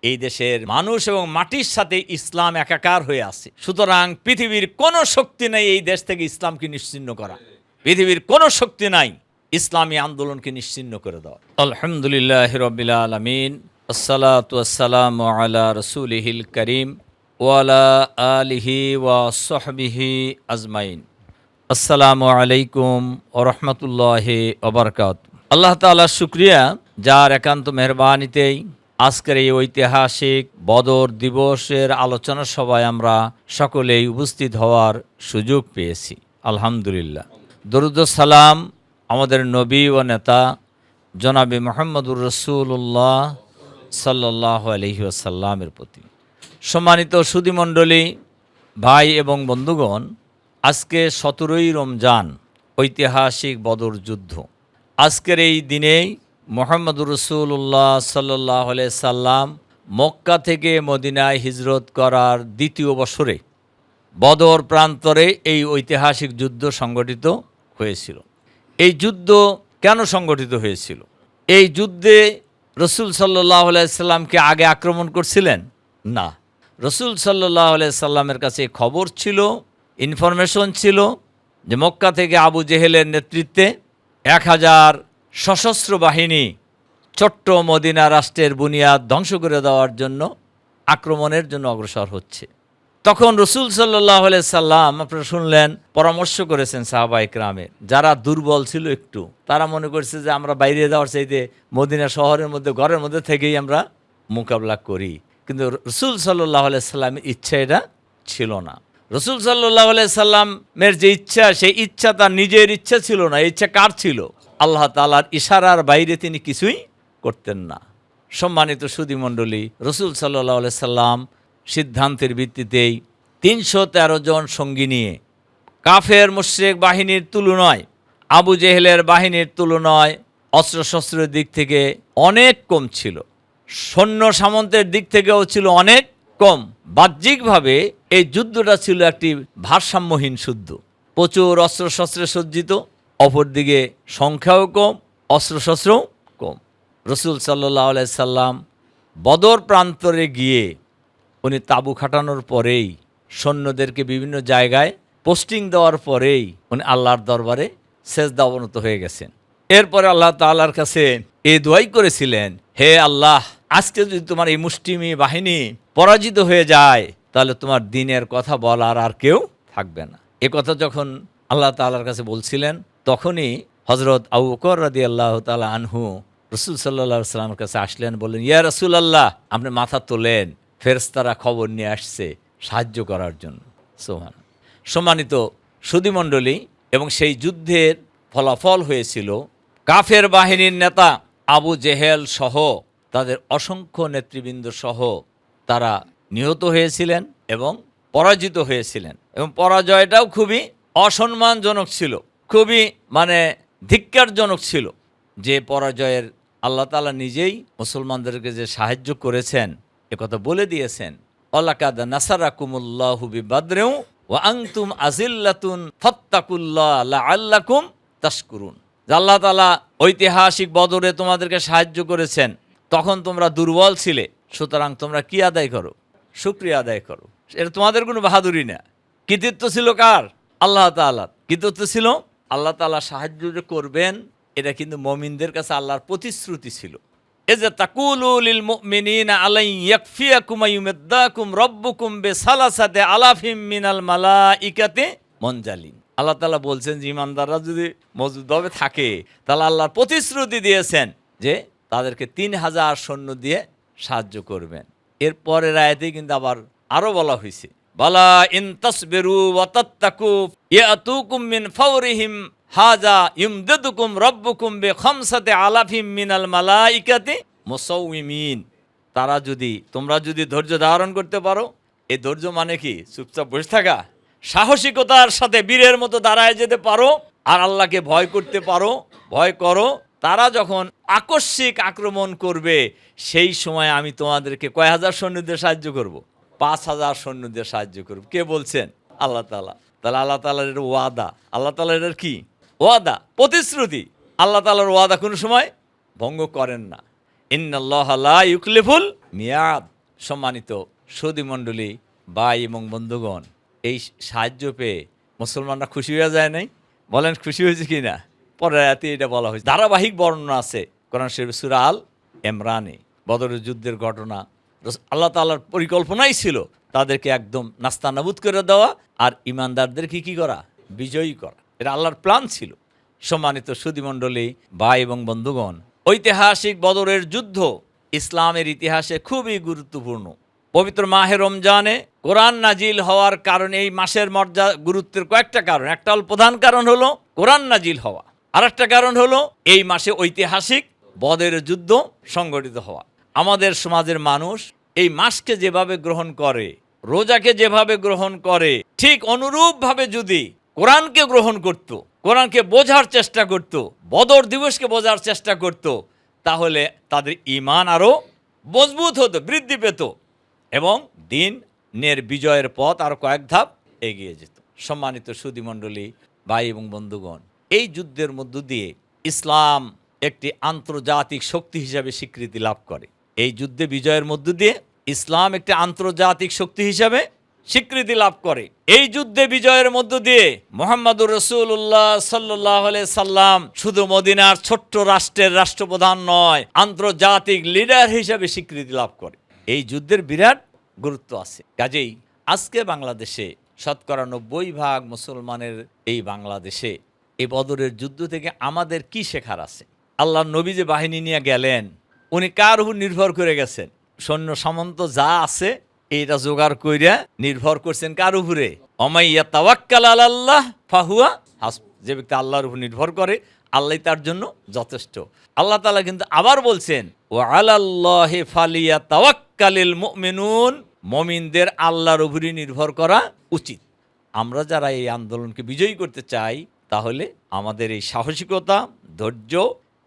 এই দেশের মানুষ এবং মাটির সাথে ইসলাম একাকার হয়ে আছে। সুতরাং পৃথিবীর কোনো শক্তি নাই এই দেশ থেকে ইসলামকে নিশ্চিহ্ন করা। পৃথিবীর কোনো শক্তি নাই ইসলামী আন্দোলনকে নিশ্চিহ্ন করে দেওয়া। আলহামদুলিল্লাহ রাব্বিল আলামিন, আসসালাতু ওয়াসসালামু আলা রাসূলিহিল কারীম ওয়া আলা আলিহি ওয়া সাহবিহি আজমাইন। আসসালামু আলাইকুম ওয়া রাহমাতুল্লাহি ওয়া বারাকাতুহু। আল্লাহ তাআলার শুকরিয়া, যার একান্ত মেহরবানিতেই আজকের এই ঐতিহাসিক বদর দিবসের আলোচনা সভায় আমরা সকলেই উপস্থিত হওয়ার সুযোগ পেয়েছি। আলহামদুলিল্লাহ। দরুদ ও সালাম আমাদের নবী ও নেতা জনাবে মুহাম্মদুর রাসূলুল্লাহ সাল্লাল্লাহু আলাইহি ওয়াসাল্লামের প্রতি। সম্মানিত সুধীমণ্ডলী, ভাই এবং বন্ধুগণ, আজকে 17ই রমজান, ঐতিহাসিক বদর যুদ্ধ। আজকের এই দিনেই মুহাম্মদুর রাসূলুল্লাহ সাল্লাল্লাহু আলাইহি সাল্লাম মক্কা থেকে মদিনায় হিজরত করার দ্বিতীয় বছরে বদর প্রান্তরে এই ঐতিহাসিক যুদ্ধ সংগঠিত হয়েছিল। এই যুদ্ধ কেন সংগঠিত হয়েছিল? এই যুদ্ধে রসুল সাল্লাল্লাহু আলাইহি সাল্লামকে আগে আক্রমণ করছিলেন না। রসুল সাল্লাল্লাহু আলাইহি সাল্লামের কাছে খবর ছিল, ইনফরমেশন ছিল যে মক্কা থেকে আবু জেহেলের নেতৃত্বে 1000 সশস্ত্র বাহিনী ছোট্ট মদিনা রাষ্ট্রের বুনিয়াদ ধ্বংস করে দেওয়ার জন্য আক্রমণের জন্য অগ্রসর হচ্ছে। তখন রসুল সাল্লাল্লাহু আলাইহি সাল্লাম, আপনারা শুনলেন, পরামর্শ করেছেন সাহাবায়ে কেরামের। যারা দুর্বল ছিল একটু, তারা মনে করছে যে আমরা বাইরে যাওয়ার চাইতে মদিনা শহরের মধ্যে ঘরের মধ্যে থেকেই আমরা মোকাবিলা করি। কিন্তু রসুল সাল্লাল্লাহু আলাইহি সাল্লামের ইচ্ছা এটা ছিল না। রসুল সাল্লাল্লাহু আলাইহি সাল্লামের যে ইচ্ছা, সেই ইচ্ছা তার নিজের ইচ্ছা ছিল না। ইচ্ছা কার ছিল? আল্লাহ তাআলার ইশারার বাইরে তিনি কিছুই করতেন না। সম্মানিত সুধীমণ্ডলী, রসুল সাল্লাল্লাহু আলাইহি সাল্লাম সিদ্ধান্তের ভিত্তিতেই 313 জন সঙ্গী নিয়ে কাফের মুশরিক বাহিনীর তুলনায়, আবু জেহেলের বাহিনীর তুলনায় অস্ত্রশস্ত্রের দিক থেকে অনেক কম ছিল, সৈন্য সামন্তের দিক থেকেও ছিল অনেক কম। বাহ্যিকভাবে এই যুদ্ধটা ছিল একটি ভারসাম্যহীন যুদ্ধ। প্রচুর অস্ত্রশস্ত্রে সজ্জিত, অপরদিকে সংখ্যাও কম, অস্ত্রশস্ত্রও কম। রসুল সাল্লাল্লাহু আলাইহি সাল্লাম বদর প্রান্তরে গিয়ে উনি তাঁবু খাটানোর পরেই, সৈন্যদেরকে বিভিন্ন জায়গায় পোস্টিং দেওয়ার পরেই উনি আল্লাহর দরবারে সেজদা অবনত হয়ে গেছেন। এরপরে আল্লাহ তাআলার কাছে এই দোয়াই করেছিলেন, হে আল্লাহ, আজকে যদি তোমার এই মুষ্টিমেয় বাহিনী পরাজিত হয়ে যায়, তাহলে তোমার দ্বীনের কথা বলার আর কেউ থাকবে না। এ কথা যখন আল্লাহ তাআলার কাছে বলছিলেন, তখনই হযরত আবু বকর রাদিয়াল্লাহু তাআলা আনহু রসুল সাল্লাল্লাহু আলাইহি সাল্লামের কাছে আসলেন, বললেন, ইয়া রাসূলুল্লাহ, আপনি মাথা তোলেন, ফেরেশতারা খবর নিয়ে আসছে সাহায্য করার জন্য। সম্মানিত সুধীমণ্ডলী, এবং সেই যুদ্ধের ফলাফল হয়েছিল কাফের বাহিনীর নেতা আবু জেহেল সহ তাদের অসংখ্য নেতৃবৃন্দ সহ তারা নিহত হয়েছিলেন এবং পরাজিত হয়েছিলেন। এবং পরাজয়টাও খুবই অসম্মানজনক ছিল, খুবই ধিক্কারজনক ছিল। যে পরাজয়ের আল্লাহ তাআলা নিজেই মুসলমানদেরকে যে সাহায্য করেছেন, একথা বলে দিয়েছেন, ওয়ালাকাদ নাসারাকুমুল্লাহু বিবাদরিন ওয়া আনতুম আযিল্লাতুন ফাত্তাকুল্লাহ লাআল্লাকুম তাশকুরুন। আল্লাহ তাআলা ঐতিহাসিক বদরে তোমাদেরকে সাহায্য করেছেন, তখন তোমরা দুর্বল ছিলে, সুতরাং তোমরা কি আদায় করো? শুকরিয়া আদায় করো। এটা তোমাদের কোনো বাহাদুরি না। কৃতিত্ব ছিল কার? আল্লাহ তাআলার। কৃতিত্ব ছিল আল্লাহ তাআলা সাহায্য যে করবেন, এটা কিন্তু মুমিনদের কাছে আল্লাহর প্রতিশ্রুতি ছিল। এযা তাকুলু লিল মুমিনিনা আলাই ইয়াকফিয়াকুম আইয়ুমদ্দাকুম রাব্বুকুম বিসালাসাতি আলাফিম মিনাল মালাইকাতি মুনজালিন। আল্লাহ তাআলা বলছেন যে ঈমানদাররা যদি মজুদভাবে থাকে, তাহলে আল্লাহর প্রতিশ্রুতি দিয়েছেন যে তাদেরকে 3000 সৈন্য দিয়ে সাহায্য করবেন। এর পরের আয়াতে কিন্তু আবার আরো বলা হয়েছে, বালা ইন তাসবিরু ওয়া তাত্তাকু ইয়াতুকুম মিন ফাওরিহিম হাজা ইমদাদুকুম রাব্বুকুম বিখামসাতি আলাফিম মিনাল মালাইকাতি মুসাউমিমিন। তোমরা যদি ধৈর্য ধারণ করতে পারো, এই ধৈর্য মানে কি? চুপচাপ বসে থাকা। সাহসিকতার সাথে বীরের মতো দাঁড়ায় যেতে পারো আর আল্লাহকে ভয় করতে পারো, ভয় করো। তারা যখন আকস্মিক আক্রমণ করবে, সেই সময় আমি তোমাদেরকে কয় হাজার সৈন্য দিয়ে সাহায্য করব? 5000 সৈন্য দিয়ে সাহায্য করব। কে বলছেন? আল্লাহ তাআলা। তাহলে আল্লাহ তাআলার এটা ওয়াদা। আল্লাহ তাআলার এটার কি? ওয়াদা, প্রতিশ্রুতি। আল্লাহ তাআলার ওয়াদা কোনো সময় ভঙ্গ করেন না। ইন্নাল্লাহা লা ইউখলিফুল মিয়াদ। সম্মানিত সুধী মণ্ডলী, ভাই এবং বন্ধুগণ, এই সাহায্য পেয়ে মুসলমানরা খুশি হয়ে যায় নাই? বলেন খুশি হয়েছে কি না? পরের আয়াতে এটা বলা হয়েছে। ধারাবাহিক বর্ণনা আছে কোরআন শরীফ সূরা আল ইমরানে। বদরের যুদ্ধের ঘটনা, আল্লাহ তাআলার পরিকল্পনাই ছিল তাদেরকে একদম নাস্তানাবুদ করে দেওয়া আর ইমানদারদেরকে কি করা? বিজয়ী করা। এটা আল্লাহর প্ল্যান ছিল। সম্মানিত সুধী মণ্ডলী, ভাই এবং বন্ধুগণ, ঐতিহাসিক বদরের যুদ্ধ ইসলামের ইতিহাসে খুবই গুরুত্বপূর্ণ। পবিত্র মাহে রমজানে কোরআন নাজিল হওয়ার কারণে এই মাসের মর্যাদা গুরুত্বের কয়েকটা কারণ। একটা হল প্রধান কারণ হলো কোরআন নাজিল হওয়া, আর একটা কারণ হলো এই মাসে ঐতিহাসিক বদরের যুদ্ধ সংগঠিত হওয়া। আমাদের সমাজের মানুষ এই মাসকে যেভাবে গ্রহণ করে, রোজাকে যেভাবে গ্রহণ করে, ঠিক অনুরূপভাবে যদি কোরআনকে গ্রহণ করত, কোরআনকে বোঝার চেষ্টা করত, বদর দিবসকে বোঝার চেষ্টা করত, তাহলে তাদের ঈমান আরও মজবুত হতো, বৃদ্ধি পেত এবং দিনের বিজয়ের পথ আরও কয়েক ধাপ এগিয়ে যেত। সম্মানিত সুধী মণ্ডলী, ভাই এবং বন্ধুগণ, এই যুদ্ধের মধ্য দিয়ে ইসলাম একটি আন্তর্জাতিক শক্তি হিসাবে স্বীকৃতি লাভ করে। এই যুদ্ধে বিজয়ের মধ্য দিয়ে ইসলাম একটি আন্তর্জাতিক শক্তি হিসাবে স্বীকৃতি লাভ করে। এই যুদ্ধে বিজয়ের মধ্য দিয়ে মুহাম্মদুর রাসূলুল্লাহ সাল্লাল্লাহু আলাইহি সাল্লাম শুধু মদিনার ছোট্ট রাষ্ট্রের রাষ্ট্রপ্রধান নয়, আন্তর্জাতিক লিডার হিসাবে স্বীকৃতি লাভ করে। এই যুদ্ধের বিরাট গুরুত্ব আছে। কাজেই আজকে বাংলাদেশে শতকরা 90% মুসলমানের এই বাংলাদেশে এই বদরের যুদ্ধ থেকে আমাদের কি শেখার আছে? আল্লাহর নবী যে বাহিনী নিয়ে গেলেন, উনি কার উপর নির্ভর করে গেছেন? সৈন্য সামন্ত যা আছে এইটা জোগাড় কইরা নির্ভর করছেন কার উপরে? অমাইয়া তাওয়াক্কাল আলাল্লাহ ফাহুয়া হাসব। যে ব্যক্তি আল্লাহর উপর নির্ভর করে, আল্লাহ তার জন্য যথেষ্ট। আল্লাহ তাআলা কিন্তু আবার বলছেন, ওয়া আলাল্লাহি ফালিয়া তাওয়াক্কালিল মুমিনুন, মুমিনদের আল্লাহর উপরই নির্ভর করা উচিত। আমরা যারা এই আন্দোলনকে বিজয়ী করতে চাই, তাহলে আমাদের এই সাহসিকতা, ধৈর্য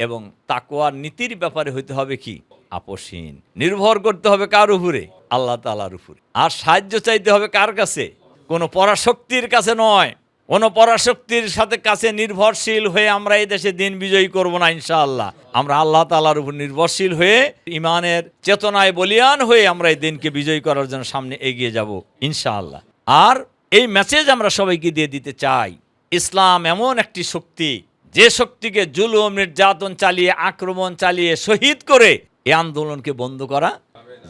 এবং তাকওয়ার নীতির ব্যাপারে হইতে হবে কি? আপোষহীন। নির্ভর করতে হবে কার উপরে? আল্লাহ তাআলার উপরে। আর সাহায্য চাইতে হবে কার কাছে? কোনো পরাশক্তির কাছে নয়। কোনো পরাশক্তির সাথে কাছে নির্ভরশীল হয়ে আমরা এই দেশে দিন বিজয়ী করব না ইনশাআল্লাহ। আমরা আল্লাহ তাআলার উপর নির্ভরশীল হয়ে ইমানের চেতনায় বলিয়ান হয়ে আমরা এই দিনকে বিজয়ী করার জন্য সামনে এগিয়ে যাব ইনশাআল্লাহ। আর এই মেসেজ আমরা সবাইকে দিয়ে দিতে চাই, ইসলাম এমন একটি শক্তি, যে শক্তিকে জুলুম, নির্যাতন চালিয়ে, আক্রমণ চালিয়ে, শহীদ করে এই আন্দোলনকে বন্ধ করা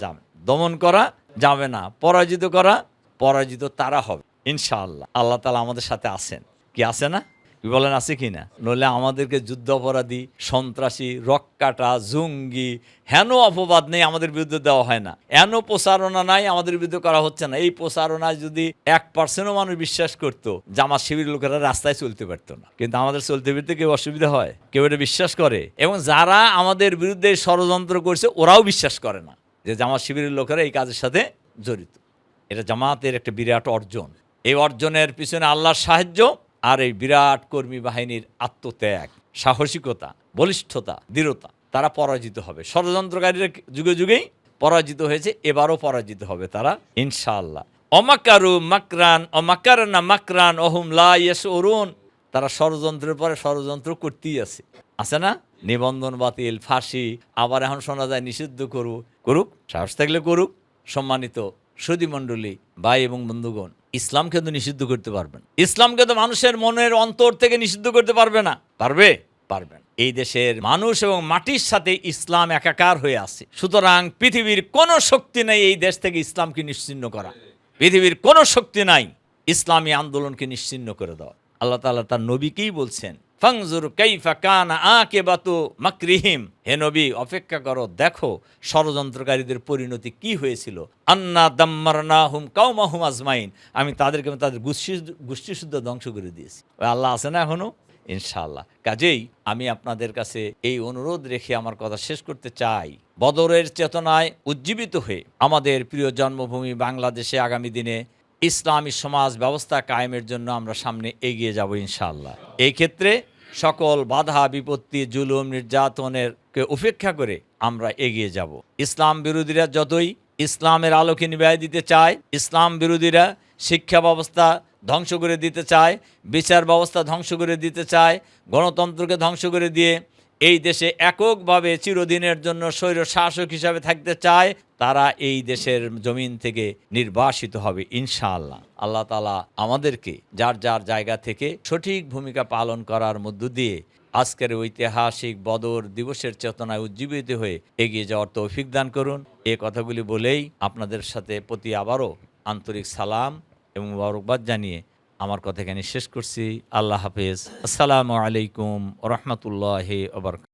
যাবে, দমন করা যাবে না, পরাজিত করা, পরাজিত তারা হবে ইনশাআল্লাহ। আল্লাহ তাআলা আমাদের সাথে আছেন। কি আছে না? কি বলেন, আছে কি না? নইলে আমাদেরকে যুদ্ধ অপরাধী, সন্ত্রাসী, রক্কাটা, জঙ্গি হেন অপবাদ নেই আমাদের বিরুদ্ধে দেওয়া হয় না, এন প্রচারণা নাই আমাদের বিরুদ্ধে করা হচ্ছে না। এই প্রচারণায় যদি 1%ও মানুষ বিশ্বাস করতো, জামাত শিবির লোকেরা রাস্তায় চলতে পারতো না। কিন্তু আমাদের চলতে ফিরতে কেউ অসুবিধা হয়? কেউ এটা বিশ্বাস করে? এবং যারা আমাদের বিরুদ্ধে ষড়যন্ত্র করছে ওরাও বিশ্বাস করে না যে জামাত শিবিরের লোকেরা এই কাজের সাথে জড়িত। এটা জামাতের একটা বিরাট অর্জন। এই অর্জনের পিছনে আল্লাহর সাহায্য আর এই বিরাট কর্মী বাহিনীর আত্মত্যাগ, সাহসিকতা, বলিষ্ঠতা, দৃঢ়তা, তারা পরাজিত হবে। ষড়যন্ত্রকারীরা যুগে যুগেই পরাজিত হয়েছে, এবারও পরাজিত হবে তারা ইনশাআল্লাহ। অমাকারু মাকরান অমাকারনা মাকরান অহুম লা ইয়াশউরুন। তারা ষড়যন্ত্রের পরে ষড়যন্ত্র করতেই আছে না? নিবন্ধন বাতিল, ফাঁসি, আবার এখন শোনা যায় নিষিদ্ধ করুক, সাহস থাকলে করুক। সম্মানিত সুধী মণ্ডলী, ভাই এবং বন্ধুগণ, ইসলামকে তো নিষিদ্ধ করতে পারবেন, ইসলামকে তো মানুষের মনের অন্তর থেকে নিষিদ্ধ করতে পারবে না। পারবেন। এই দেশের মানুষ এবং মাটির সাথে ইসলাম একাকার হয়ে আছে। সুতরাং পৃথিবীর কোনো শক্তি নেই এই দেশ থেকে ইসলামকে নিশ্চিহ্ন করা। পৃথিবীর কোনো শক্তি নাই ইসলামী আন্দোলনকে নিশ্চিহ্ন করে দেওয়া। আল্লাহ তাআলা তার নবীকেই বলছেন, ফানজুর কাইফা কানা আকিবাতু মাকরিহিম। হে নবী, অপেক্ষা করো, দেখো ষড়যন্ত্রকারীদের পরিণতি কি হয়েছিল। আন্না দাম্মারনাহুম কাওমাহুম আজমাইন। আমি তাদেরকে তাদের গোষ্ঠী শুদ্ধ ধ্বংস করে দিয়েছি। আল্লাহ আছে না এখনো? ইনশাআল্লাহ। কাজেই আমি আপনাদের কাছে এই অনুরোধ রেখে আমার কথা শেষ করতে চাই, বদরের চেতনায় উজ্জীবিত হয়ে আমাদের প্রিয় জন্মভূমি বাংলাদেশে আগামী দিনে ইসলামী সমাজ ব্যবস্থা কায়েমের জন্য আমরা সামনে এগিয়ে যাব ইনশাআল্লাহ। এই ক্ষেত্রে সকল বাধা বিপত্তি, জুলুম, নির্যাতনেরকে উপেক্ষা করে আমরা এগিয়ে যাব। ইসলাম বিরোধীরা যতই ইসলামের আলোকে নিভাই দিতে চায়, ইসলাম বিরোধীরা শিক্ষা ব্যবস্থা ধ্বংস করে দিতে চায়, বিচার ব্যবস্থা ধ্বংস করে দিতে চায়, গণতন্ত্রকে ধ্বংস করে দিয়ে এই দেশে এককভাবে চিরদিনের জন্য স্বৈর শাসক হিসাবে থাকতে চায়, তারা এই দেশের জমিন থেকে নির্বাসিত হবে ইনশাআল্লাহ। আল্লাহ তাআলা আমাদেরকে যার যার জায়গা থেকে সঠিক ভূমিকা পালন করার মধ্য দিয়ে আজকের ঐতিহাসিক বদর দিবসের চেতনায় উজ্জীবিত হয়ে এগিয়ে যাওয়ার তৌফিক দান করুন। এই কথাগুলি বলেই আপনাদের সাথে প্রতি আবারও আন্তরিক সালাম এবং মোবারকবাদ জানিয়ে আমার কথা এখানে শেষ করছি। আল্লাহ হাফেজ। আসসালামু আলাইকুম ওয়া রাহমাতুল্লাহি ওয়া বারাকাতুহু।